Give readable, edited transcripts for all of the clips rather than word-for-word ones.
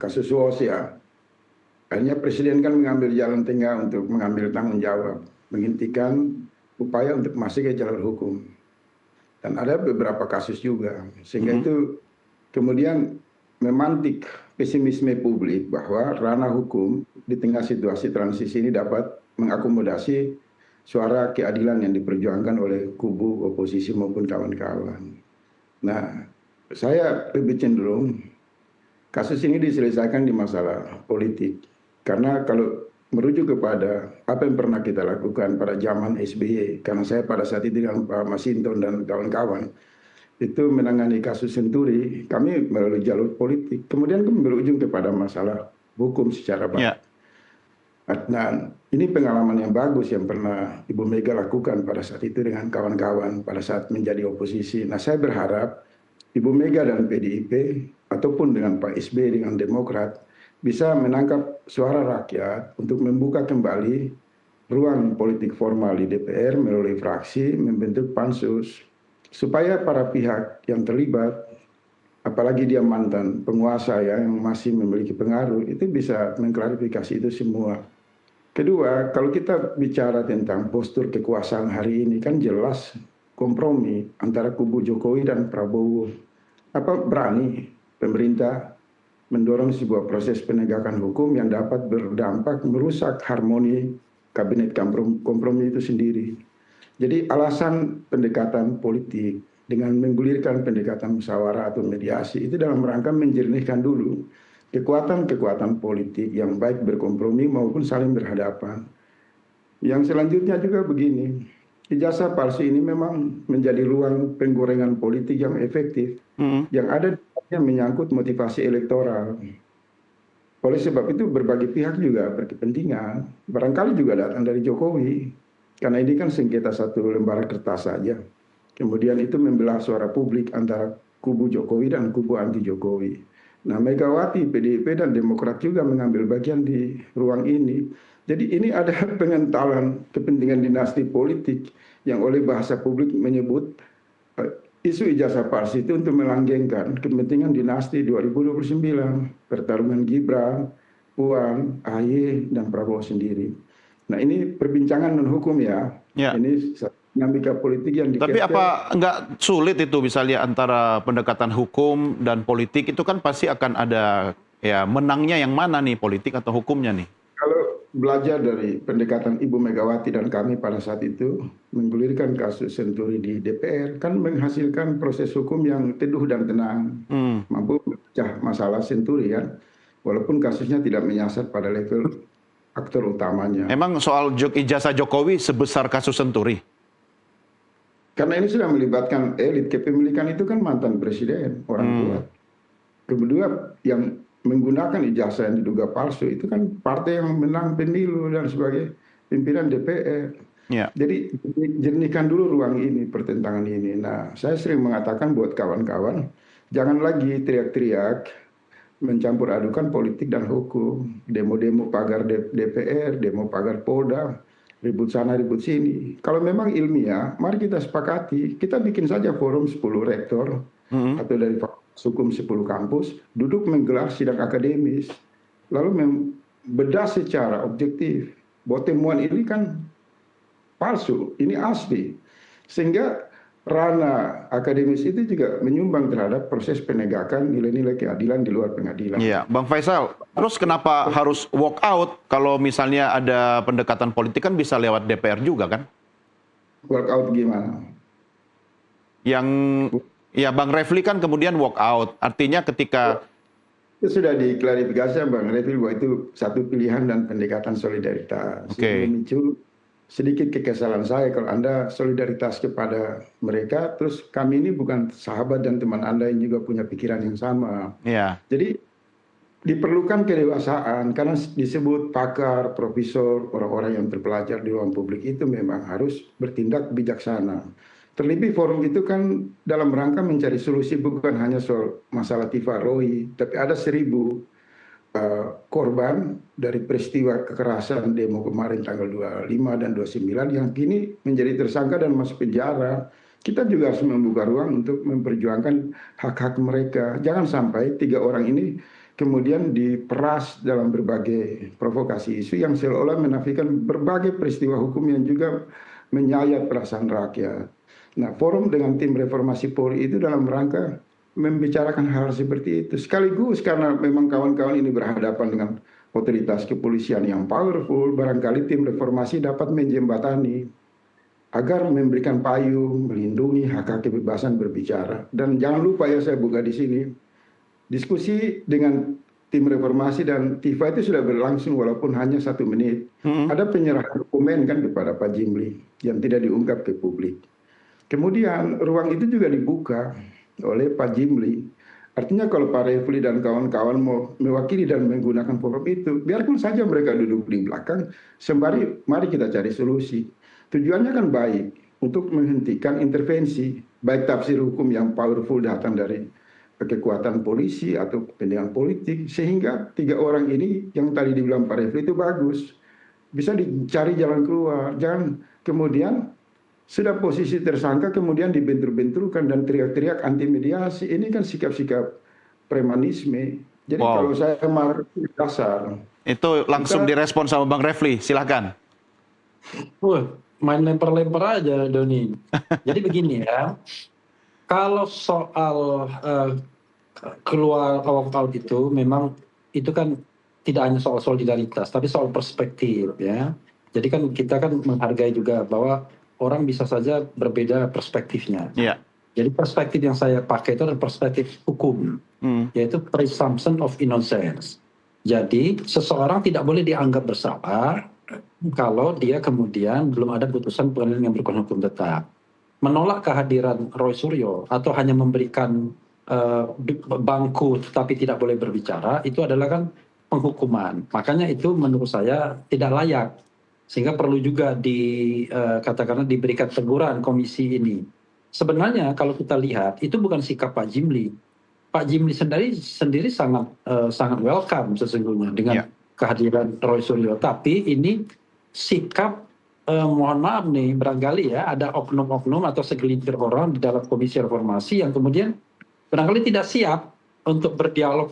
kasus Suos ya. Akhirnya Presiden kan mengambil jalan tengah untuk mengambil tanggung jawab, menghentikan upaya untuk masuk ke jalur hukum. Dan ada beberapa kasus juga, sehingga itu kemudian memantik pesimisme publik bahwa ranah hukum di tengah situasi transisi ini dapat mengakomodasi suara keadilan yang diperjuangkan oleh kubu oposisi maupun kawan-kawan. Nah, saya lebih cenderung kasus ini diselesaikan di masalah politik. Karena kalau merujuk kepada apa yang pernah kita lakukan pada zaman SBY, karena saya pada saat itu dengan Pak Masinton dan kawan-kawan, itu menangani kasus Senturi, kami melalui jalur politik. Kemudian kami berujung kepada masalah hukum secara baik. Nah, ini pengalaman yang bagus yang pernah Ibu Mega lakukan pada saat itu dengan kawan-kawan pada saat menjadi oposisi. Nah, saya berharap Ibu Mega dan PDIP ataupun dengan Pak SBY dengan Demokrat bisa menangkap suara rakyat untuk membuka kembali ruang politik formal di DPR melalui fraksi, membentuk pansus, supaya para pihak yang terlibat, apalagi dia mantan penguasa ya, yang masih memiliki pengaruh, itu bisa mengklarifikasi itu semua. Kedua, kalau kita bicara tentang postur kekuasaan hari ini, kan jelas kompromi antara kubu Jokowi dan Prabowo. Apa berani pemerintah mendorong sebuah proses penegakan hukum yang dapat berdampak merusak harmoni kabinet kompromi itu sendiri. Jadi alasan pendekatan politik dengan menggulirkan pendekatan musyawarah atau mediasi itu dalam rangka menjernihkan dulu kekuatan-kekuatan politik yang baik berkompromi maupun saling berhadapan. Yang selanjutnya juga begini, ijazah palsu ini memang menjadi ruang penggorengan politik yang efektif, yang ada yang menyangkut motivasi elektoral. Oleh sebab itu berbagai pihak juga berkepentingan, barangkali juga datang dari Jokowi, karena ini kan sengketa satu lembar kertas saja. Kemudian itu membelah suara publik antara kubu Jokowi dan kubu anti Jokowi. Nah, Megawati, PDIP dan Demokrat juga mengambil bagian di ruang ini. Jadi ini ada pengentalan kepentingan dinasti politik yang oleh bahasa publik menyebut isu ijazah palsu itu untuk melanggengkan kepentingan dinasti 2029, pertarungan Gibran, Puan, AHY, dan Prabowo sendiri. Nah, ini perbincangan non hukum ya. Ini dinamika politik yang Tapi apa nggak sulit itu misalnya antara pendekatan hukum dan politik itu kan pasti akan ada ya menangnya yang mana nih, politik atau hukumnya nih? Kalau belajar dari pendekatan Ibu Megawati dan kami pada saat itu menggulirkan kasus Senturi di DPR kan menghasilkan proses hukum yang teduh dan tenang, mampu memecah masalah Senturi kan, walaupun kasusnya tidak menyasar pada level aktor utamanya. Emang soal ijazah Jokowi sebesar kasus Senturi? Karena ini sudah melibatkan elit, kepemilikan itu kan mantan presiden, orang kuat. Kedua, yang menggunakan ijazah yang diduga palsu itu kan partai yang menang pemilu dan sebagai pimpinan DPR. Jadi jernihkan dulu ruang ini, pertentangan ini. Nah, saya sering mengatakan buat kawan-kawan, jangan lagi teriak-teriak mencampur adukan politik dan hukum. Demo-demo pagar DPR, demo pagar Polda, ribut sana ribut sini. Kalau memang ilmiah, mari kita sepakati, kita bikin saja forum 10 rektor atau dari hukum 10 kampus, duduk menggelar sidang akademis, lalu membedah secara objektif bahwa temuan ini kan palsu, ini asli. Sehingga ranah akademis itu juga menyumbang terhadap proses penegakan nilai-nilai keadilan di luar pengadilan. Iya, Bang Faisal, terus kenapa harus walk out kalau misalnya ada pendekatan politik kan bisa lewat DPR juga kan? Walk out gimana? Yang ya Bang Refli kan kemudian walk out, artinya ketika itu sudah diklarifikasi Bang Refli bahwa itu satu pilihan dan pendekatan solidaritas. Memicu sedikit kekesalan saya kalau Anda solidaritas kepada mereka, terus kami ini bukan sahabat dan teman Anda yang juga punya pikiran yang sama. Jadi diperlukan kedewasaan karena disebut pakar, profesor, orang-orang yang terpelajar di ruang publik itu memang harus bertindak bijaksana. Terlebih forum itu kan dalam rangka mencari solusi bukan hanya soal masalah Tifaroe, tapi ada 1000 korban dari peristiwa kekerasan demo kemarin tanggal 25 dan 29 yang kini menjadi tersangka dan masuk penjara. Kita juga harus membuka ruang untuk memperjuangkan hak-hak mereka. Jangan sampai 3 orang ini kemudian diperas dalam berbagai provokasi isu yang seolah-olah menafikan berbagai peristiwa hukum yang juga menyayat perasaan rakyat. Nah, forum dengan tim reformasi Polri itu dalam rangka membicarakan hal seperti itu. Sekaligus karena memang kawan-kawan ini berhadapan dengan otoritas kepolisian yang powerful, barangkali tim reformasi dapat menjembatani agar memberikan payung, melindungi hak kebebasan berbicara. Dan jangan lupa ya, saya buka di sini, diskusi dengan tim reformasi dan TIFA itu sudah berlangsung walaupun hanya 1 menit. Ada penyerahan dokumen kan kepada Pak Jimli yang tidak diungkap ke publik. Kemudian ruang itu juga dibuka oleh Pak Jimli. Artinya kalau Pak Refli dan kawan-kawan mau mewakili dan menggunakan forum itu, biarkan saja mereka duduk di belakang, sembari mari kita cari solusi. Tujuannya kan baik, untuk menghentikan intervensi, baik tafsir hukum yang powerful datang dari kekuatan polisi atau kepentingan politik, sehingga 3 orang ini yang tadi dibilang Pak Refli itu bagus, bisa dicari jalan keluar. Jangan kemudian sudah posisi tersangka kemudian dibentur-benturkan dan teriak-teriak anti mediasi. Ini kan sikap-sikap premanisme. Jadi kalau saya marah dasar. Itu langsung direspon sama Bang Refli, silakan. Main lempar-lempar aja, Doni. Jadi begini ya, kalau soal keluar out itu memang itu kan tidak hanya soal solidaritas, tapi soal perspektif ya. Jadi kan kita kan menghargai juga bahwa orang bisa saja berbeda perspektifnya. Yeah. Jadi perspektif yang saya pakai itu adalah perspektif hukum, yaitu presumption of innocence. Jadi seseorang tidak boleh dianggap bersalah kalau dia kemudian belum ada putusan pengadilan yang berkuasa hukum tetap. Menolak kehadiran Roy Suryo atau hanya memberikan bangku tetapi tidak boleh berbicara, itu adalah kan penghukuman. Makanya itu menurut saya tidak layak, sehingga perlu juga katakanlah diberikan teguran komisi ini. Sebenarnya kalau kita lihat itu bukan sikap Pak Jimli. Pak Jimli sendiri sangat welcome sesungguhnya dengan kehadiran Roy Suryo. Tapi ini sikap mohon maaf nih, barangkali ya ada oknum-oknum atau segelintir orang di dalam komisi reformasi yang kemudian barangkali tidak siap untuk berdialog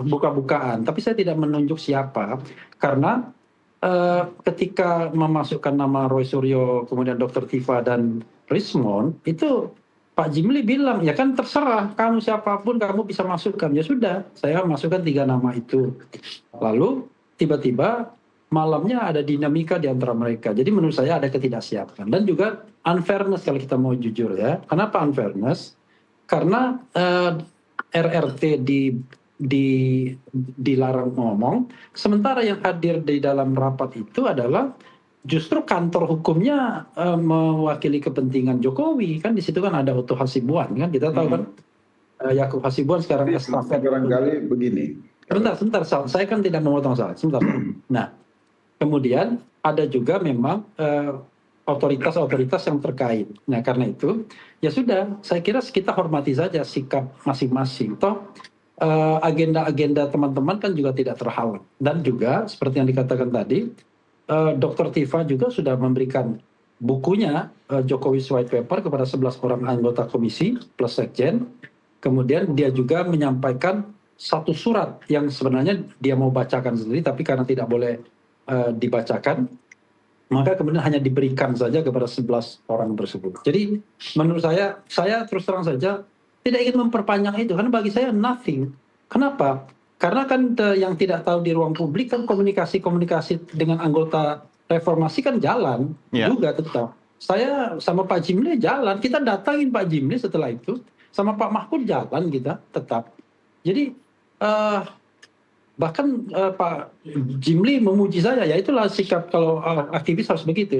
buka-bukaan. Tapi saya tidak menunjuk siapa, karena ketika memasukkan nama Roy Suryo, kemudian Dr. Tifa dan Rismond, itu Pak Jimli bilang, ya kan terserah kamu siapapun kamu bisa masukkan. Ya sudah, saya masukkan 3 nama itu. Lalu tiba-tiba malamnya ada dinamika di antara mereka. Jadi menurut saya ada ketidaksiapan. Dan juga unfairness kalau kita mau jujur ya. Kenapa unfairness? Karena RRT dilarang ngomong, sementara yang hadir di dalam rapat itu adalah justru kantor hukumnya mewakili kepentingan Jokowi. Kan di situ kan ada Otto Hasibuan kan, kita tahu kan Yakub Hasibuan sekarang estafet. Barangkali begini. Sebentar, saya kan tidak memotong salah. Sebentar. Nah, kemudian ada juga memang otoritas-otoritas yang terkait. Nah, karena itu ya sudah, saya kira kita hormati saja sikap masing-masing. Toh agenda-agenda teman-teman kan juga tidak terhalang. Dan juga seperti yang dikatakan tadi, Dr. Tifa juga sudah memberikan bukunya Jokowi's White Paper kepada 11 orang anggota komisi plus sekjen. Kemudian dia juga menyampaikan satu surat yang sebenarnya dia mau bacakan sendiri, tapi karena tidak boleh dibacakan, maka kemudian hanya diberikan saja kepada 11 orang tersebut. Jadi menurut saya terus terang saja tidak ingin memperpanjang itu, karena bagi saya nothing. Kenapa? Karena kan yang tidak tahu di ruang publik kan komunikasi dengan anggota reformasi kan jalan juga tetap. Saya sama Pak Jimli jalan, kita datangin Pak Jimli setelah itu, sama Pak Mahfud jalan kita tetap. Jadi bahkan Pak Jimli memuji saya, ya itulah sikap kalau aktivis harus begitu.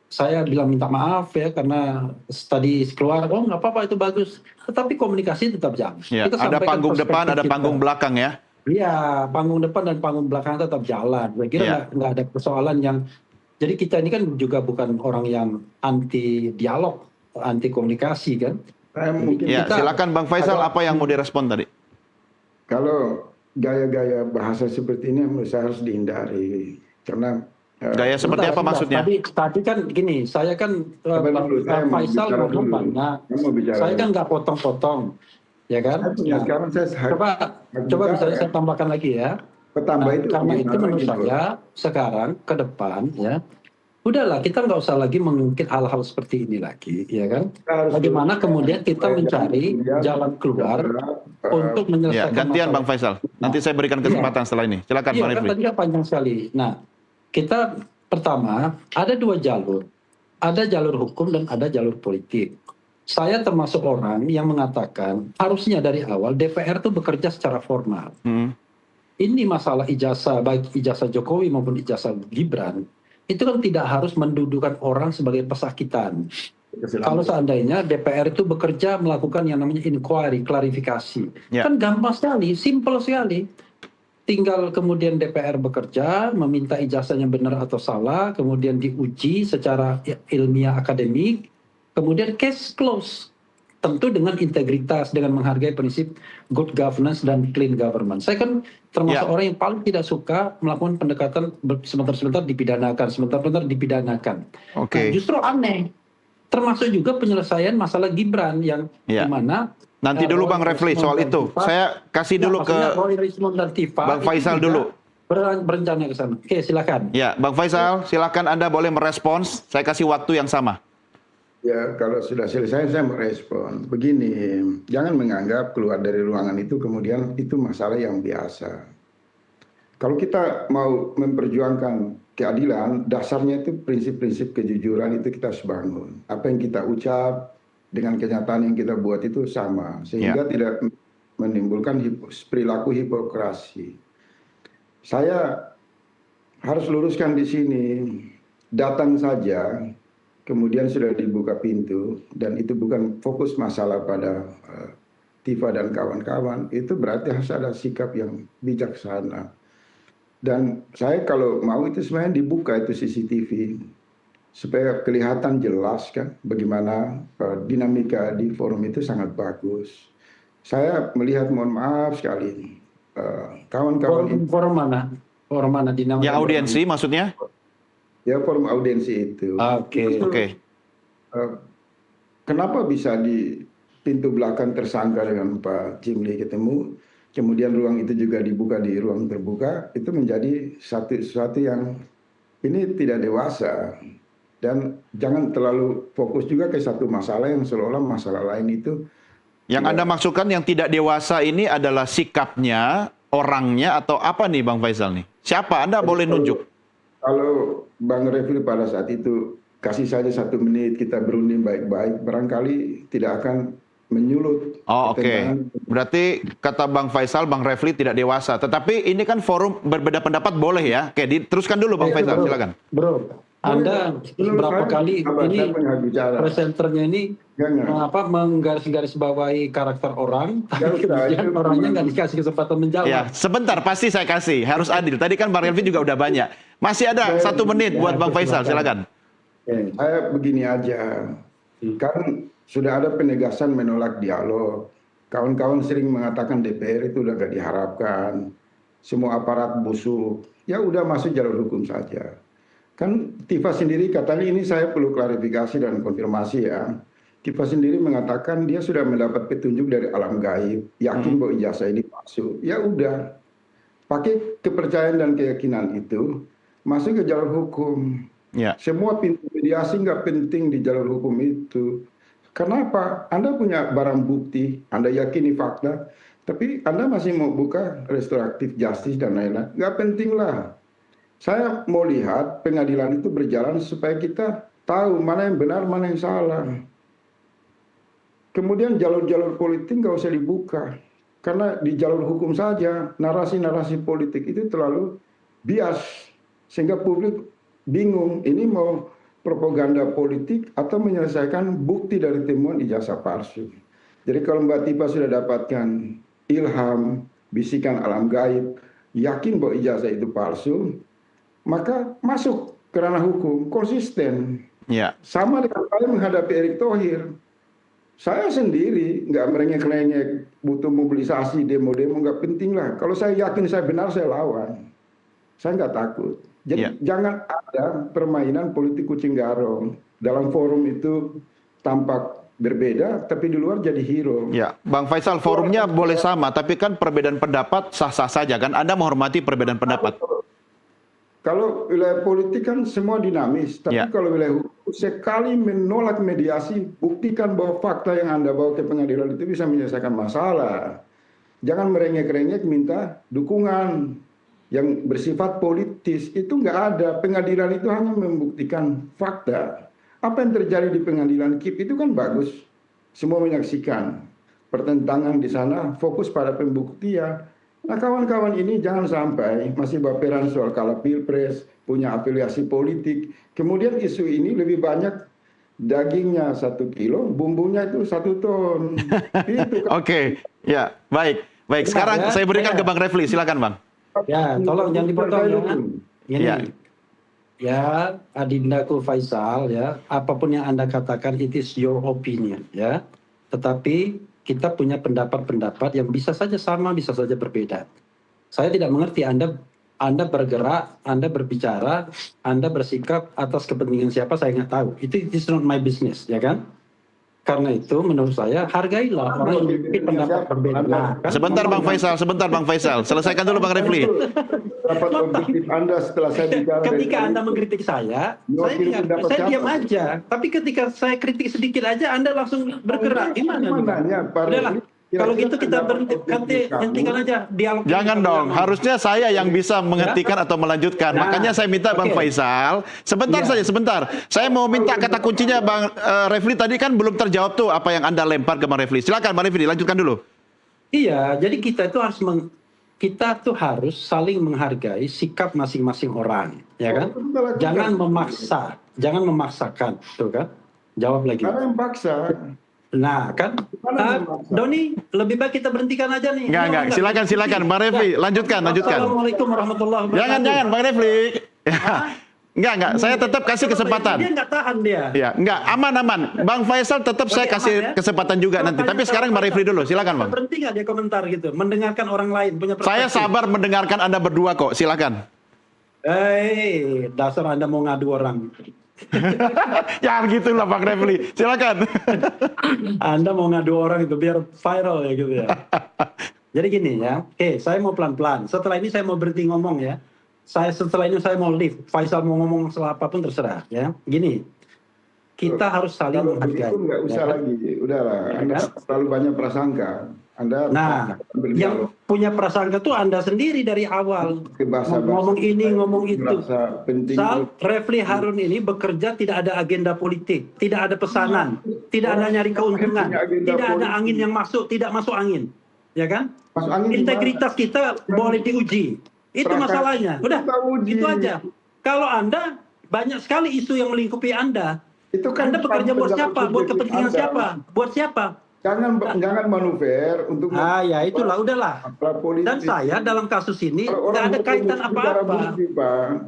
Saya bilang minta maaf ya karena tadi keluar, oh nggak apa-apa itu bagus, tetapi komunikasi tetap jalan. Ya, ada panggung depan, ada panggung belakang ya. Iya, panggung depan dan panggung belakang tetap jalan. Saya kira nggak ada persoalan yang, jadi kita ini kan juga bukan orang yang anti dialog, anti komunikasi kan. Silakan Bang Faisal, apa yang mau direspon tadi? Kalau gaya-gaya bahasa seperti ini menurut saya harus dihindari, karena gaya seperti apa maksudnya? Tadi kan gini, saya kan Faisal ngomong banyak, saya kan nggak potong-potong. ya Saya kan? punya Nah, sekarang saya coba coba juta misalnya ya. saya tambahkan lagi ya. Petambah Nah, itu karena itu gimana menurut gitu. saya sekarang ke depan ya, udahlah kita nggak usah lagi mengungkit hal-hal seperti ini lagi, ya kan? Kita harus Bagaimana luruskan kemudian kita supaya jangan mencari kemudian jalan keluar untuk Ya, menyelesaikan gantian masalah. Bang Faisal. Nanti Nah, saya berikan iya, kesempatan setelah ini. Silakan iya Bang kan Refli. tadi kan panjang sekali. Nah, kita pertama ada dua jalur, ada jalur hukum dan ada jalur politik. Saya termasuk orang yang mengatakan harusnya dari awal DPR itu bekerja secara formal. Hmm. Ini masalah ijazah, baik ijazah Jokowi maupun ijazah Gibran, itu kan tidak harus mendudukan orang sebagai pesakitan. Kalau seandainya DPR itu bekerja melakukan yang namanya inquiry, klarifikasi, Ya. kan gampang sekali, simple sekali. Tinggal kemudian DPR bekerja, meminta ijazahnya benar atau salah, kemudian diuji secara ilmiah akademik, kemudian case close. Tentu dengan integritas, dengan menghargai prinsip good governance dan clean government. Saya kan termasuk Ya. orang yang paling tidak suka melakukan pendekatan sebentar-sebentar dipidanakan, sebentar-sebentar dipidanakan. Oke. Nah, justru aneh. Termasuk juga penyelesaian masalah Gibran yang Ya. dimana Nanti dulu Roy Bang Refli Rismond soal dan itu. Tifa, Saya kasih dulu ke maksudnya Roy Rismond dan Tifa Bang itu Faisal juga dulu. berencana ke sana. Oke, silakan. Ya, Bang Faisal, silakan Anda boleh merespons. Saya kasih waktu yang sama. Ya, kalau sudah selesai saya merespon. Begini, jangan menganggap keluar dari ruangan itu kemudian itu masalah yang biasa. Kalau kita mau memperjuangkan keadilan, dasarnya itu prinsip-prinsip kejujuran itu kita harus bangun. Apa yang kita ucap dengan kenyataan yang kita buat itu sama, sehingga tidak menimbulkan perilaku hipokrasi. Saya harus luruskan di sini, datang saja, kemudian sudah dibuka pintu, dan itu bukan fokus masalah pada Tifa dan kawan-kawan, itu berarti harus ada sikap yang bijaksana. Dan saya kalau mau itu sebenarnya dibuka itu CCTV, supaya kelihatan jelas kan bagaimana dinamika di forum itu sangat bagus. Saya melihat, mohon maaf sekali, kawan-kawan ini, Forum mana? Forum mana dinamika? Yang audiensi maksudnya? ya forum audiensi itu. Oke. Oke. Kenapa bisa di pintu belakang tersangka dengan Pak Jimli ketemu, kemudian ruang itu juga dibuka di ruang terbuka, itu menjadi sesuatu yang ini tidak dewasa. Dan jangan terlalu fokus juga ke satu masalah yang seolah-olah masalah lain itu. Yang Anda maksudkan yang tidak dewasa ini adalah sikapnya, orangnya, atau apa nih Bang Faisal nih? Siapa? Anda boleh nunjuk. Kalau Bang Refli pada saat itu kasih saja 1 menit kita berunding baik-baik, barangkali tidak akan menyulut. Oh, oke. Berarti kata Bang Faisal, Bang Refli tidak dewasa. Tetapi ini kan forum berbeda pendapat boleh ya? Oke, diteruskan dulu Bang Faisal, silakan. Bro, Anda berapa kali ini presenternya ini menggaris-garisbawahi karakter orang, tapi kemudian orangnya nggak dikasih kesempatan menjawab. Ya, sebentar, pasti saya kasih. Harus adil. Tadi kan Bang Refli juga udah banyak. Masih ada 1 menit buat Bang Faisal, silakan. Saya begini aja, kan sudah ada penegasan menolak dialog. Kawan-kawan sering mengatakan DPR itu udah gak diharapkan, semua aparat busuk. Ya udah masuk jalur hukum saja. Kan Tifa sendiri katanya, ini saya perlu klarifikasi dan konfirmasi ya. Tifa sendiri mengatakan dia sudah mendapat petunjuk dari alam gaib, yakin bahwa ijazah ini palsu. Ya udah, pakai kepercayaan dan keyakinan itu masuk ke jalur hukum. Ya. Semua pintu mediasi nggak penting di jalur hukum itu. Kenapa? Anda punya barang bukti, Anda yakini fakta, tapi Anda masih mau buka restoratif justice dan lain-lain. Nggak penting lah. Saya mau lihat pengadilan itu berjalan supaya kita tahu mana yang benar, mana yang salah. Kemudian jalur-jalur politik nggak usah dibuka. Karena di jalur hukum saja, narasi-narasi politik itu terlalu bias. Sehingga publik bingung, ini mau propaganda politik atau menyelesaikan bukti dari temuan ijazah palsu. Jadi kalau Mbak Tifa sudah dapatkan ilham, bisikan alam gaib, yakin bahwa ijazah itu palsu, maka masuk ke ranah hukum, konsisten. Ya. Sama dengan saya menghadapi Erick Thohir. Saya sendiri nggak merengek-rengek, butuh mobilisasi, demo-demo, nggak penting lah. Kalau saya yakin saya benar, saya lawan. Saya nggak takut. Jadi jangan ada permainan politik kucing garong. Dalam forum itu tampak berbeda, tapi di luar jadi hero. Ya, Bang Faisal, forumnya boleh sama, tapi kan perbedaan pendapat sah-sah saja kan? Anda menghormati perbedaan pendapat. Kalau wilayah politik kan semua dinamis, tapi Ya. kalau wilayah hukum sekali menolak mediasi, buktikan bahwa fakta yang Anda bawa ke pengadilan itu bisa menyelesaikan masalah. Jangan merengek-rengek minta dukungan yang bersifat politis. Itu nggak ada. Pengadilan itu hanya membuktikan fakta. Apa yang terjadi di pengadilan KIP itu kan bagus. Semua menyaksikan. Pertentangan di sana fokus pada pembuktian. Nah, kawan-kawan ini jangan sampai masih baperan soal kalah pilpres, punya afiliasi politik. Kemudian isu ini lebih banyak dagingnya 1 kilo, bumbunya itu 1 ton. Itu kan. Oke, ya, baik. Baik, Ya, sekarang ya, saya berikan ya. ke Bang Refli, silakan Bang. Ya, tolong jangan dipotong ya. Gini, Ya. ya Adindaku Faisal ya, apapun yang Anda katakan it is your opinion ya. Tetapi kita punya pendapat-pendapat yang bisa saja sama, bisa saja berbeda. Saya tidak mengerti Anda bergerak, Anda berbicara, Anda bersikap atas kepentingan siapa saya nggak tahu. Itu it is not my business, ya kan? Karena itu menurut saya hargailah orang yang memiliki pendapat berbeda. Nah, kan? Sebentar Bang Faisal, selesaikan dulu Bang Refli. Dapat objektif Anda setelah saya bicara. Ketika Anda mengkritik saya diam aja. Tapi ketika saya kritik sedikit aja, Anda langsung bergerak. Gimana? Udahlah. Kalau gitu kita hentikan aja dialog. Jangan dong, harusnya saya yang bisa menghentikan atau melanjutkan. Nah, makanya saya minta Bang Faisal, sebentar saja, sebentar. Saya mau minta kata kuncinya Bang Refli tadi kan belum terjawab tuh apa yang Anda lempar ke Bang Refli. Silakan Bang Refli, lanjutkan dulu. Iya, jadi kita itu harus saling menghargai sikap masing-masing orang, ya kan? Jangan memaksakan, tuh kan? Jawab lagi. Karena yang paksa. Nah, kan? Doni, lebih baik kita berhentikan aja nih. Enggak. Silakan Bang Refli, lanjutkan. Assalamualaikum warahmatullahi wabarakatuh. Jangan Bang Refli. Enggak. Saya tetap kasih kesempatan. Dia nggak tahan dia. Ya, enggak, aman. Bang Faisal tetap saya kasih kesempatan juga nanti. Tapi sekarang Bang Refli dulu, silakan Bang. Berhenti nggak dia komentar gitu, mendengarkan orang lain punya perspektif. Saya sabar mendengarkan Anda berdua kok, silakan. Dasar Anda mau ngadu orang. Ya gitulah Bang Refli, silakan. Anda mau ngadu orang itu biar viral ya gitu ya. Jadi gini ya, saya mau pelan-pelan. Setelah ini saya mau berhenti ngomong ya. Setelah ini saya mau leave. Faisal mau ngomong masalah apapun terserah ya. Gini, kita harus saling menghargai. Nggak usah lagi, udahlah. Anda terlalu banyak prasangka. Anda yang punya prasangka tuh Anda sendiri dari awal. Ngomong ini, ngomong itu. Refli Harun ini bekerja tidak ada agenda politik, tidak ada pesanan, tidak ada nyari keuntungan, tidak ada angin yang masuk, tidak masuk angin. Ya kan? Integritas kita boleh diuji. Itu masalahnya. Udah, itu aja. Kalau Anda banyak sekali isu yang melingkupi Anda. Anda bekerja buat siapa? Buat kepentingan siapa? Buat siapa? Jangan manuver untuk ya itulah, udahlah. Dan saya dalam kasus ini tidak ada kaitan apa-apa.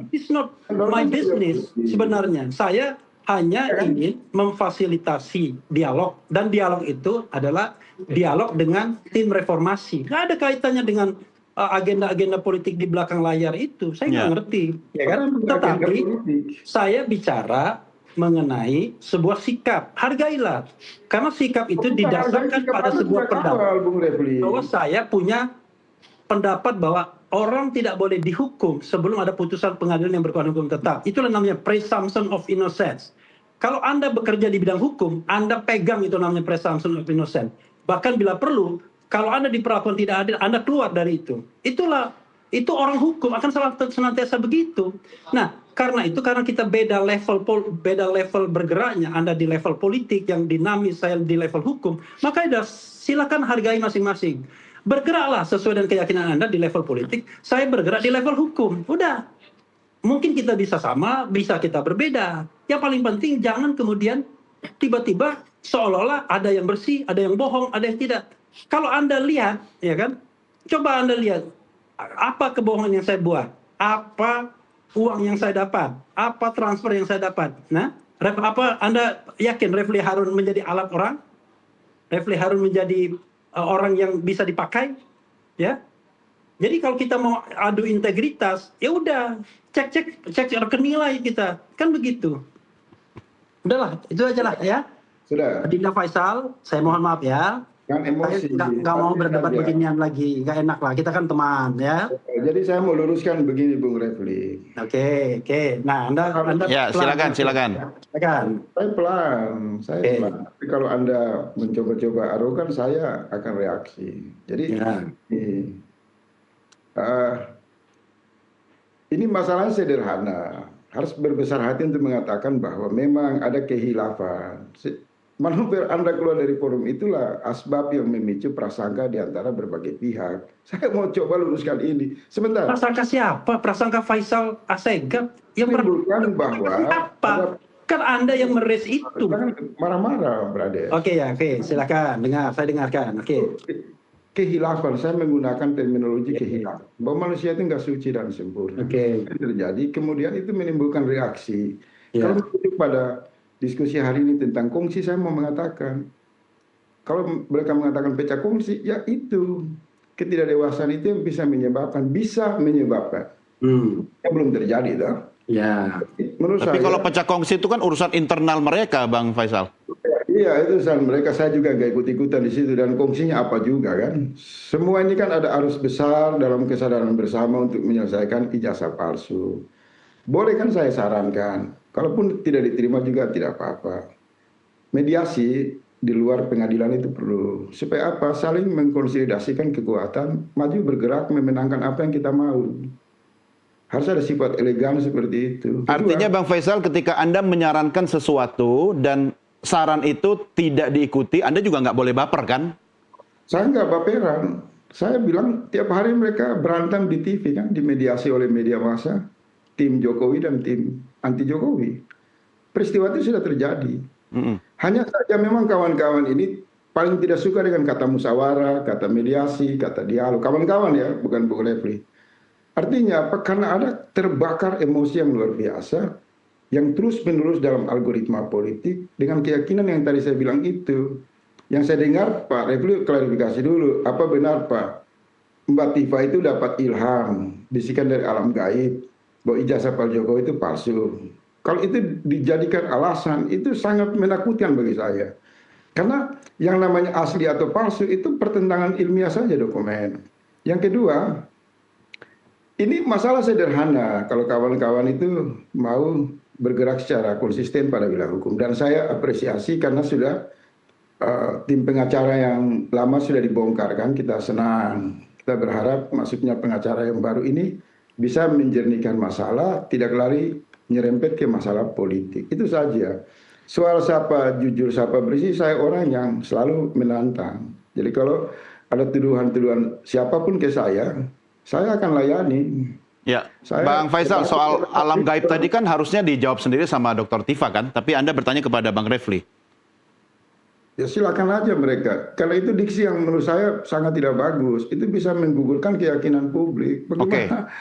It's not my business sebenarnya. Saya hanya ingin memfasilitasi dialog, dan dialog itu adalah dialog dengan tim reformasi. Nggak ada kaitannya dengan agenda-agenda politik di belakang layar itu. Saya nggak ngerti, ya kan? Tetapi saya bicara mengenai sebuah sikap, hargailah, karena sikap itu didasarkan pada sebuah pendapat. Bahwa saya punya pendapat bahwa orang tidak boleh dihukum sebelum ada putusan pengadilan yang berkuatan hukum tetap. Itulah namanya presumption of innocence. Kalau Anda bekerja di bidang hukum, Anda pegang itu namanya presumption of innocence. Bahkan bila perlu, kalau Anda diperlakukan tidak adil, Anda keluar dari itu. Itu orang hukum akan senantiasa begitu. Nah, karena kita beda level bergeraknya. Anda di level politik yang dinamis, saya di level hukum, maka silakan hargai masing-masing. Bergeraklah sesuai dengan keyakinan Anda di level politik, saya bergerak di level hukum. Udah. Mungkin kita bisa sama, bisa kita berbeda. Yang paling penting jangan kemudian tiba-tiba seolah-olah ada yang bersih, ada yang bohong, ada yang tidak. Kalau Anda lihat, ya kan? Coba Anda lihat apa kebohongan yang saya buat, apa uang yang saya dapat, apa transfer yang saya dapat. Nah, apa Anda yakin Refli Harun menjadi alat orang? Refli Harun menjadi orang yang bisa dipakai? Ya. Jadi kalau kita mau adu integritas, ya udah cek rekening lah kita, kan begitu. Udahlah, itu aja lah ya. Sudah. Adinda Faisal, saya mohon maaf ya. Kan Saya emosi. nggak mau berdebat Saja. beginian lagi, nggak enak lah. Kita kan teman ya. Jadi saya mau luruskan begini, Bung Refli. Oke. Nah, Anda Ya, pelan. silakan. Silakan. Saya pelan. Tapi kalau Anda mencoba-coba arogan, saya akan reaksi. Jadi ini masalahnya sederhana. Harus berbesar hati untuk mengatakan bahwa memang ada kehilafan. Manuver Anda keluar dari forum itulah asbab yang memicu prasangka di antara berbagai pihak. Saya mau coba luruskan ini. Sebentar. Prasangka siapa? Prasangka Faisal Assegaf yang menimbulkan bahwa siapa? Kan Anda yang meres itu. Marah-marah, brother. Oke, silakan. Saya dengarkan. Oke. Kehilafan, saya menggunakan terminologi kehilafan. Bahwa manusia itu nggak suci dan sempurna. Oke. Terjadi, kemudian itu menimbulkan reaksi. Kalau merujuk pada diskusi hari ini tentang kongsi, saya mau mengatakan, kalau mereka mengatakan pecah kongsi, ya itu ketidakdewasaan itu yang bisa menyebabkan. Yang belum terjadi, toh. Ya. Tapi kalau pecah kongsi itu kan urusan internal mereka, Bang Faisal. Iya, itu urusan mereka. Saya juga nggak ikut-ikutan di situ, dan kongsinya apa juga kan. Semua ini kan ada arus besar dalam kesadaran bersama untuk menyelesaikan ijazah palsu. Boleh kan saya sarankan, kalaupun tidak diterima juga tidak apa-apa. Mediasi di luar pengadilan itu perlu. Supaya apa? Saling mengkonsolidasikan kekuatan, maju bergerak memenangkan apa yang kita mau. Harus ada sifat elegan seperti itu. Artinya Bang Faisal, ketika Anda menyarankan sesuatu dan saran itu tidak diikuti, Anda juga nggak boleh baper kan? Saya nggak baperan. Saya bilang tiap hari mereka berantem di TV kan, dimediasi oleh media massa. Tim Jokowi dan tim anti Jokowi. Peristiwa itu sudah terjadi. Hanya saja memang kawan-kawan ini paling tidak suka dengan kata musyawarah, kata mediasi, kata dialog. Kawan-kawan ya, bukan Bung Refli. Artinya apa? Karena ada terbakar emosi yang luar biasa, yang terus-menerus dalam algoritma politik, dengan keyakinan yang tadi saya bilang itu. Yang saya dengar, Pak Refli klarifikasi dulu, apa benar Pak? Mbak Tifa itu dapat ilham, bisikan dari alam gaib, bahwa ijazah Pak Jokowi itu palsu. Kalau itu dijadikan alasan, itu sangat menakutkan bagi saya. Karena yang namanya asli atau palsu itu pertentangan ilmiah saja dokumen. Yang kedua, ini masalah sederhana kalau kawan-kawan itu mau bergerak secara konsisten pada wilayah hukum. Dan saya apresiasi karena sudah tim pengacara yang lama sudah dibongkar kan, kita senang. Kita berharap masuknya pengacara yang baru ini bisa menjernihkan masalah, tidak lari nyerempet ke masalah politik. Itu saja. Soal siapa jujur, siapa bersih, saya orang yang selalu menantang. Jadi kalau ada tuduhan-tuduhan siapapun ke saya akan layani. Ya, Bang Faisal, soal alam gaib tadi kan harusnya dijawab sendiri sama Dr. Tifa kan? Tapi Anda bertanya kepada Bang Refli. Ya silakan aja mereka. Kalau itu diksi yang menurut saya sangat tidak bagus, itu bisa menggugurkan keyakinan publik. Bagaimana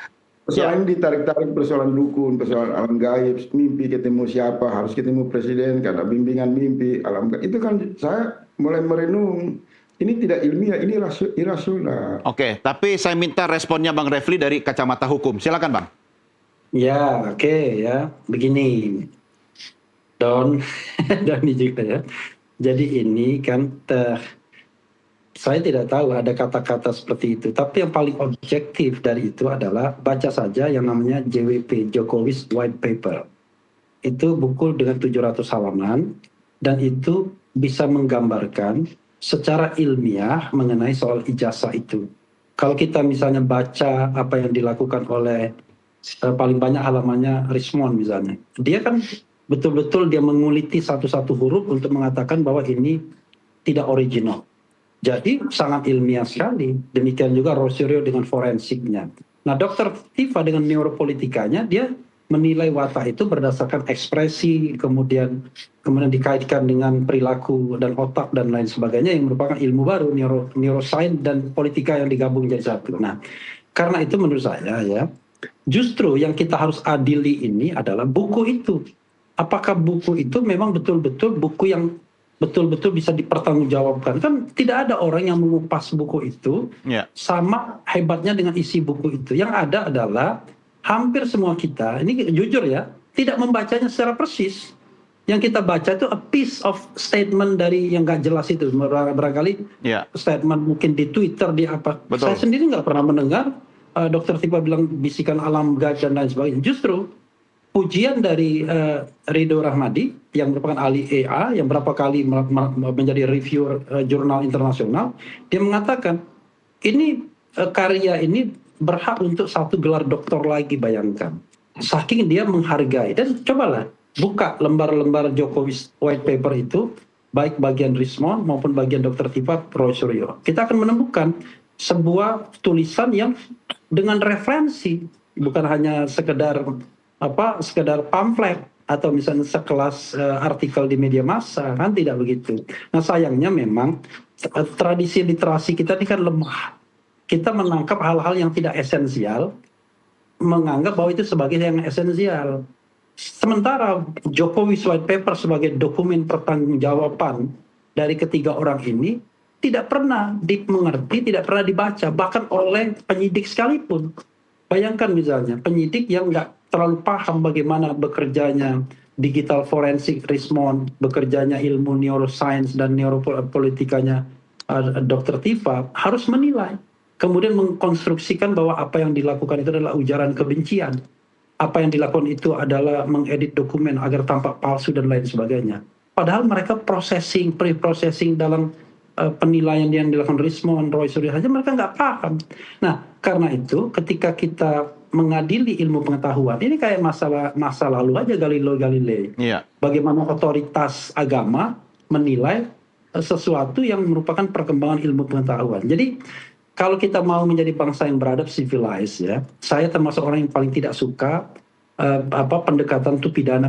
persoalan ini ditarik-tarik, persoalan dukun, persoalan alam gaib, mimpi ketemu siapa, harus ketemu presiden, karena bimbingan mimpi, alam gaib. Itu kan saya mulai merenung. Ini tidak ilmiah, ini irasional. Oke, tapi saya minta responnya Bang Refli dari kacamata hukum. Silakan Bang. Ya, oke ya. Begini. Don juga ya. Jadi ini kan saya tidak tahu ada kata-kata seperti itu. Tapi yang paling objektif dari itu adalah baca saja yang namanya JWP, Jokowi's White Paper. Itu buku dengan 700 halaman dan itu bisa menggambarkan secara ilmiah mengenai soal ijazah itu. Kalau kita misalnya baca apa yang dilakukan oleh paling banyak halamannya Richmond misalnya. Dia kan betul-betul dia menguliti satu-satu huruf untuk mengatakan bahwa ini tidak original. Jadi sangat ilmiah sekali. Demikian juga Rosario dengan forensiknya. Nah, Dr. Tifa dengan neuropolitikanya dia menilai watak itu berdasarkan ekspresi, kemudian dikaitkan dengan perilaku dan otak dan lain sebagainya yang merupakan ilmu baru, neuroscience dan politika yang digabung jadi satu. Nah, karena itu menurut saya ya, justru yang kita harus adili ini adalah buku itu. Apakah buku itu memang betul-betul buku yang betul-betul bisa dipertanggungjawabkan? Kan tidak ada orang yang mengupas buku itu sama hebatnya dengan isi buku itu. Yang ada adalah hampir semua kita, ini jujur ya, tidak membacanya secara persis. Yang kita baca itu a piece of statement dari yang nggak jelas itu. Barangkali statement mungkin di Twitter, di apa. Betul. Saya sendiri nggak pernah mendengar Dr. Tifa bilang bisikan alam gaib dan lain sebagainya. Justru pujian dari Ridho Rahmadi yang merupakan ahli EA yang berapa kali menjadi reviewer jurnal internasional, dia mengatakan ini karya ini berhak untuk 1 gelar doktor lagi, bayangkan. Saking dia menghargai. Dan cobalah buka lembar-lembar Jokowi white paper itu, baik bagian Rismond maupun bagian Dr. Tifa Roy Suryo. Kita akan menemukan sebuah tulisan yang dengan referensi, bukan hanya sekedar pamflet atau misalnya sekelas artikel di media massa, kan tidak begitu. Nah sayangnya memang tradisi literasi kita ini kan lemah. Kita menangkap hal-hal yang tidak esensial, menganggap bahwa itu sebagai yang esensial. Sementara Jokowi White Paper sebagai dokumen pertanggungjawaban dari ketiga orang ini tidak pernah dimengerti, tidak pernah dibaca, bahkan oleh penyidik sekalipun. Bayangkan misalnya penyidik yang nggak terlalu paham bagaimana bekerjanya digital forensik Rismond, bekerjanya ilmu neuroscience dan neuropolitikanya Dr. Tifa harus menilai, kemudian mengkonstruksikan bahwa apa yang dilakukan itu adalah ujaran kebencian. Apa yang dilakukan itu adalah mengedit dokumen agar tampak palsu dan lain sebagainya. Padahal mereka pre-processing dalam penilaian yang dilakukan Rismond, Roy Suryo saja mereka nggak paham. Nah, karena itu ketika kita mengadili ilmu pengetahuan, ini kayak masa lalu aja Galileo Galilei. Bagaimana otoritas agama menilai sesuatu yang merupakan perkembangan ilmu pengetahuan. Jadi kalau kita mau menjadi bangsa yang beradab, civilized, ya, saya termasuk orang yang paling tidak suka pendekatan itu pidana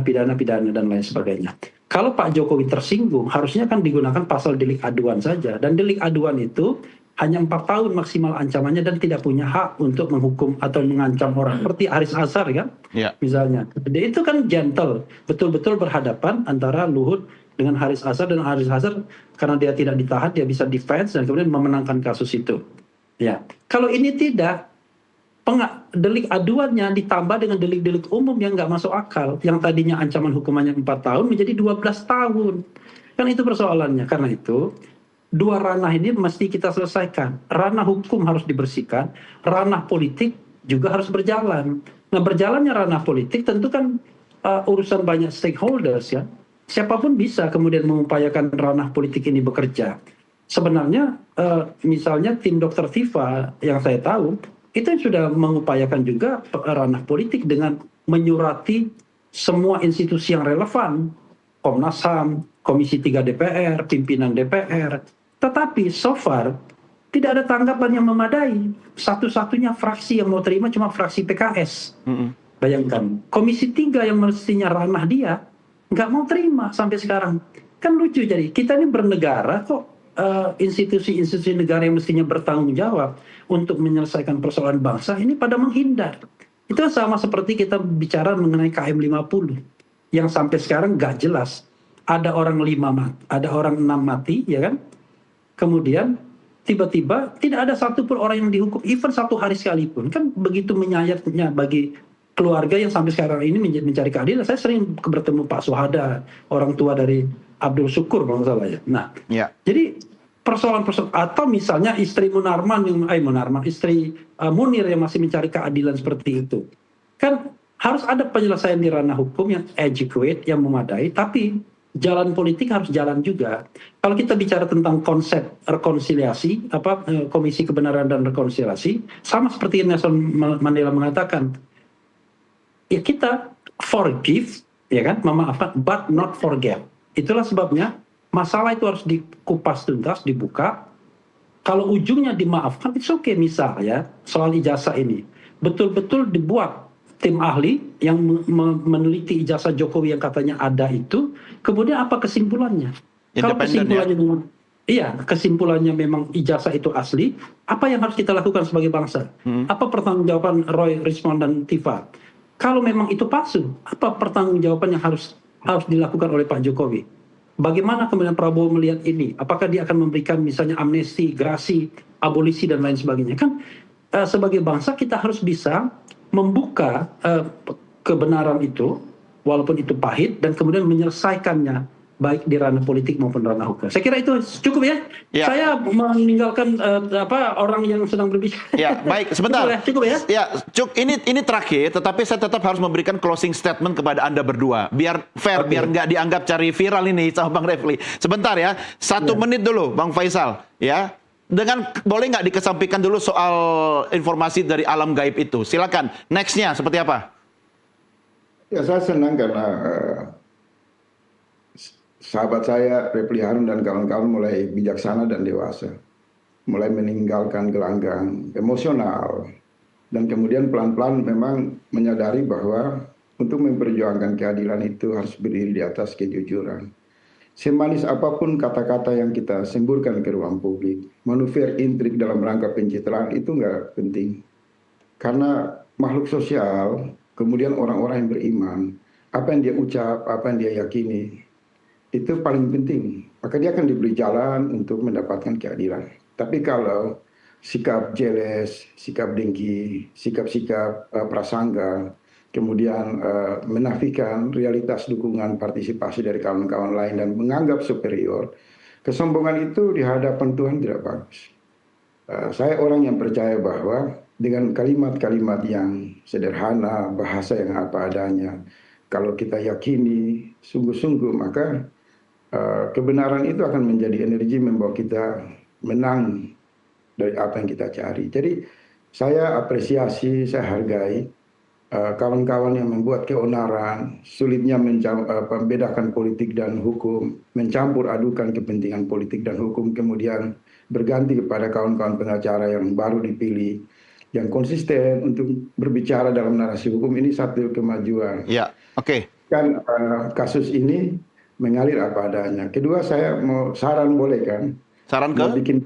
dan lain sebagainya. Kalau Pak Jokowi tersinggung, harusnya kan digunakan pasal delik aduan saja. Dan delik aduan itu hanya 4 tahun maksimal ancamannya dan tidak punya hak untuk menghukum atau mengancam orang. Seperti Haris Azhar kan, misalnya. Dia itu kan gentle, betul-betul berhadapan antara Luhut dengan Haris Azhar, dan Haris Azhar karena dia tidak ditahan, dia bisa defense dan kemudian memenangkan kasus itu. Ya, kalau ini tidak, delik aduannya ditambah dengan delik-delik umum yang nggak masuk akal, yang tadinya ancaman hukumannya 4 tahun menjadi 12 tahun. Kan itu persoalannya. Karena itu, dua ranah ini mesti kita selesaikan. Ranah hukum harus dibersihkan, ranah politik juga harus berjalan. Nah, berjalannya ranah politik tentu kan urusan banyak stakeholders, ya. Siapapun bisa kemudian mengupayakan ranah politik ini bekerja. Sebenarnya misalnya tim Dr. Tifa yang saya tahu itu sudah mengupayakan juga ranah politik dengan menyurati semua institusi yang relevan, Komnas HAM, Komisi 3 DPR, pimpinan DPR. Tetapi so far tidak ada tanggapan yang memadai. Satu-satunya fraksi yang mau terima cuma fraksi PKS. Bayangkan, Komisi 3 yang mestinya ranah dia nggak mau terima sampai sekarang. Kan lucu, jadi kita ini bernegara kok institusi-institusi negara yang mestinya bertanggung jawab untuk menyelesaikan persoalan bangsa ini pada menghindar. Itu sama seperti kita bicara mengenai KM50 yang sampai sekarang nggak jelas. Ada orang 6 mati, ya kan? Kemudian tiba-tiba tidak ada satupun orang yang dihukum, even 1 hari sekalipun. Kan begitu menyayatnya bagi keluarga yang sampai sekarang ini mencari keadilan. Saya sering bertemu Pak Suhada, orang tua dari Abdul Syukur kalau nggak salah ya. Nah, jadi persoalan-persoalan, atau misalnya istri istri Munir yang masih mencari keadilan seperti itu, kan harus ada penyelesaian di ranah hukum yang adequate, yang memadai, tapi jalan politik harus jalan juga. Kalau kita bicara tentang konsep rekonsiliasi, Komisi Kebenaran dan Rekonsiliasi, sama seperti Nelson Mandela mengatakan, ya kita forgive, ya kan, memaafkan, but not forget. Itulah sebabnya masalah itu harus dikupas tuntas, dibuka. Kalau ujungnya dimaafkan, it's okay. Misal ya, soal ijazah ini, betul-betul dibuat tim ahli yang meneliti ijazah Jokowi yang katanya ada itu, kemudian apa kesimpulannya? Kalau kesimpulannya kesimpulannya memang ijazah itu asli, apa yang harus kita lakukan sebagai bangsa? Apa pertanggungjawaban Roy, Rismond, dan Tifa? Kalau memang itu palsu, apa pertanggungjawaban yang harus dilakukan oleh Pak Jokowi? Bagaimana kemudian Prabowo melihat ini? Apakah dia akan memberikan misalnya amnesti, grasi, abolisi, dan lain sebagainya? Kan sebagai bangsa kita harus bisa membuka kebenaran itu walaupun itu pahit, dan kemudian menyelesaikannya baik di ranah politik maupun ranah hukum. Saya kira itu cukup ya. Ya. Saya meninggalkan orang yang sedang berbicara. Ya, baik, sebentar. Cukup ya. Ya, Cuk, ini terakhir, tetapi saya tetap harus memberikan closing statement kepada Anda berdua. Biar fair, biar nggak dianggap cari viral ini sama Bang Refli. Sebentar ya, 1 menit dulu, Bang Faisal. Ya, boleh nggak dikesampingkan dulu soal informasi dari alam gaib itu? Silakan. Next-nya seperti apa? Ya, saya senang karena sahabat saya, Refli Harun dan kawan-kawan mulai bijaksana dan dewasa. Mulai meninggalkan gelanggang emosional. Dan kemudian pelan-pelan memang menyadari bahwa untuk memperjuangkan keadilan itu harus berdiri di atas kejujuran. Semanis apapun kata-kata yang kita semburkan ke ruang publik, manuver intrik dalam rangka pencitraan itu nggak penting. Karena makhluk sosial, kemudian orang-orang yang beriman, apa yang dia ucap, apa yang dia yakini, itu paling penting. Maka dia akan diberi jalan untuk mendapatkan keadilan. Tapi kalau sikap jeles, sikap dengki, sikap-sikap prasangka, kemudian menafikan realitas dukungan partisipasi dari kawan-kawan lain dan menganggap superior, kesombongan itu di hadapan Tuhan tidak bagus. Saya orang yang percaya bahwa dengan kalimat-kalimat yang sederhana, bahasa yang apa adanya, kalau kita yakini sungguh-sungguh, maka kebenaran itu akan menjadi energi membawa kita menang dari apa yang kita cari. Jadi saya apresiasi, saya hargai kawan-kawan yang membuat keonaran, sulitnya membedakan politik dan hukum, mencampur adukan kepentingan politik dan hukum, kemudian berganti kepada kawan-kawan pengacara yang baru dipilih, yang konsisten untuk berbicara dalam narasi hukum. Ini satu kemajuan. Ya, oke. Kan kasus ini mengalir apa adanya. Kedua, saya mau saran, boleh kan? Saran ke? Mau bikin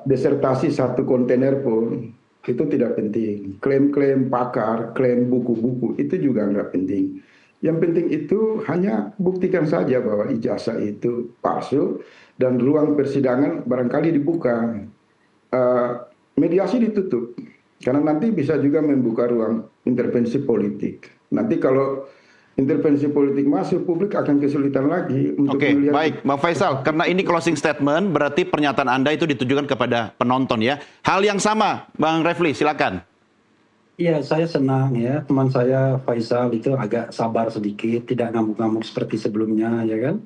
disertasi 1 kontainer pun itu tidak penting. Klaim-klaim pakar, klaim buku-buku itu juga nggak penting. Yang penting itu hanya buktikan saja bahwa ijazah itu palsu dan ruang persidangan barangkali dibuka. Mediasi ditutup karena nanti bisa juga membuka ruang intervensi politik. Nanti kalau intervensi politik masuk, publik akan kesulitan lagi untuk melihat. Baik, Bang Faisal, karena ini closing statement, berarti pernyataan Anda itu ditujukan kepada penonton ya. Hal yang sama, Bang Refli, silakan. Iya, saya senang ya, teman saya Faisal itu agak sabar sedikit, tidak ngamuk-ngamuk seperti sebelumnya, ya kan?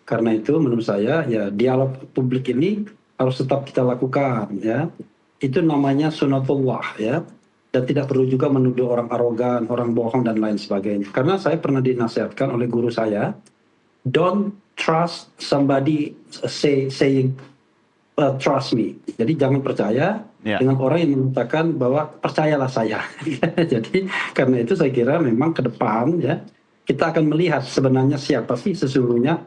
Karena itu menurut saya ya dialog publik ini harus tetap kita lakukan ya. Itu namanya sunatullah ya. Dan tidak perlu juga menuduh orang arogan, orang bohong, dan lain sebagainya. Karena saya pernah dinasihatkan oleh guru saya, don't trust somebody saying trust me. Jadi jangan percaya dengan orang yang mengatakan bahwa percayalah saya. Jadi karena itu saya kira memang ke depan ya kita akan melihat sebenarnya siapa sih sesungguhnya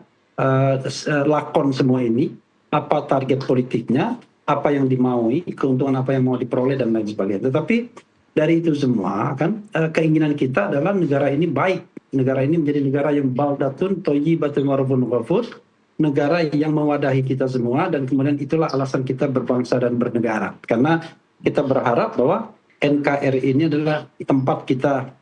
lakon semua ini, apa target politiknya, apa yang dimaui, keuntungan apa yang mau diperoleh, dan lain sebagainya. Tetapi dari itu semua kan keinginan kita adalah negara ini baik, negara ini menjadi negara yang baldatun thayyibatun warabun ghafur, negara yang mewadahi kita semua, dan kemudian itulah alasan kita berbangsa dan bernegara. Karena kita berharap bahwa NKRI ini adalah tempat kita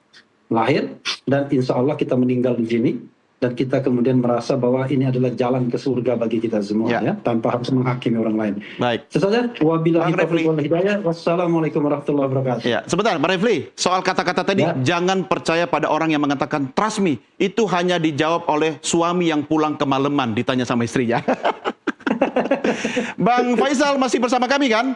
lahir dan insya Allah kita meninggal di sini. Dan kita kemudian merasa bahwa ini adalah jalan ke surga bagi kita semua ya, tanpa harus menghakimi orang lain. Baik. Itu saja. Wabillahi taufiq wal hidayah. Wassalamualaikum warahmatullahi wabarakatuh. Ya, sebentar, Bang Refli, soal kata-kata tadi, jangan percaya pada orang yang mengatakan trust me. Itu hanya dijawab oleh suami yang pulang kemalaman ditanya sama istrinya. Bang Faisal masih bersama kami kan?